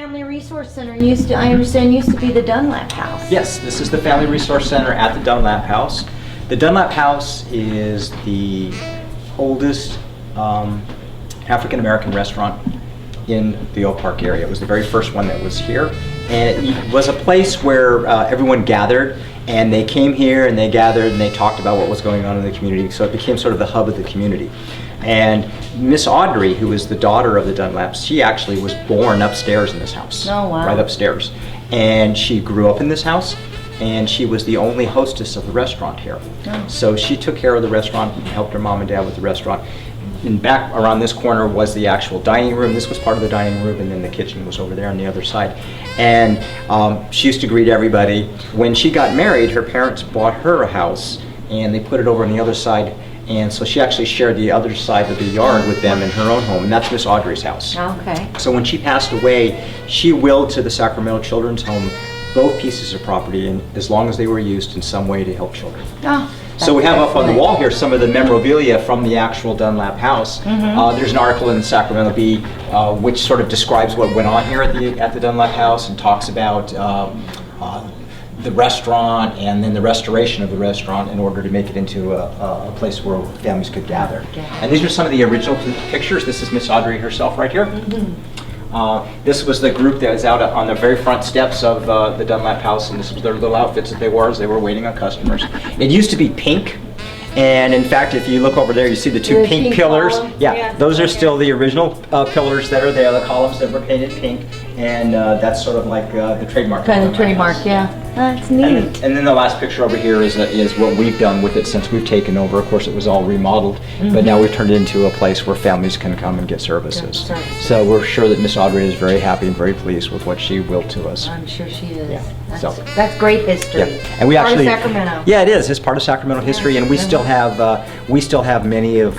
Family Resource Center I understand used to be the Dunlap House. Yes, this is the Family Resource Center at the Dunlap House. The Dunlap House is the oldest African American restaurant in the Oak Park area. It was the very first one that was here, and it was a place where everyone gathered, and they came here and they gathered and they talked about what was going on in the community, so it became sort of the hub of the community. And Miss Audrey, who is the daughter of the Dunlaps, she actually was born upstairs in this house. Oh, wow. Right upstairs. And she grew up in this house, and she was the only hostess of the restaurant here. Oh. So she took care of the restaurant and helped her mom and dad with the restaurant. And back around this corner was the actual dining room. This was part of the dining room, and then the kitchen was over there on the other side. And she used to greet everybody. When she got married, her parents bought her a house, and they put it over on the other side. And so she actually shared the other side of the yard with them in her own home, and that's Miss Audrey's house. Okay. So when she passed away, she willed to the Sacramento Children's Home both pieces of property, and as long as they were used in some way to help children. Oh, so we have up on the wall here some of the memorabilia from the actual Dunlap House. There's an article in the Sacramento Bee which sort of describes what went on here at the Dunlap House and talks about the restaurant and then the restoration of the restaurant in order to make it into a place where families could gather. And these are some of the original pictures. This is Miss Audrey herself right here. This was the group that was out on the very front steps of the Dunlap House, and this was their little outfits that they wore as they were waiting on customers. It used to be pink, and in fact, if you look over there, you see the two pink pillars. Columns. Yeah, those are still the original pillars that are there, the columns that were painted pink, and that's sort of like the trademark. Kind of trademark, yeah. That's neat. And then the last picture over here is what we've done with it since we've taken over. Of course, it was all remodeled, but now we've turned it into a place where families can come and get services. So we're sure that Miss Audrey is very happy and very pleased with what she willed to us. I'm sure she is. Yeah. That's great history. Yeah. And we Part actually, of Sacramento. Yeah, it is. It's part of Sacramento history, and we still have many of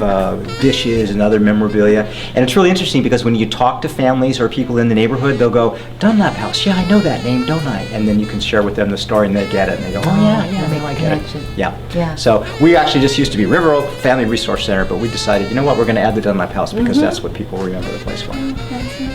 dishes and other memorabilia. And it's really interesting because when you talk to families or people in the neighborhood, they'll go, Dunlap House, yeah, I know that name, don't I? And then you can share with them the story, and they get it, and they go, oh yeah, no, I get it. Yeah. So we actually just used to be River Oak Family Resource Center, but we decided, you know what, we're going to add the Dunlap House because that's what people remember the place for. That's it.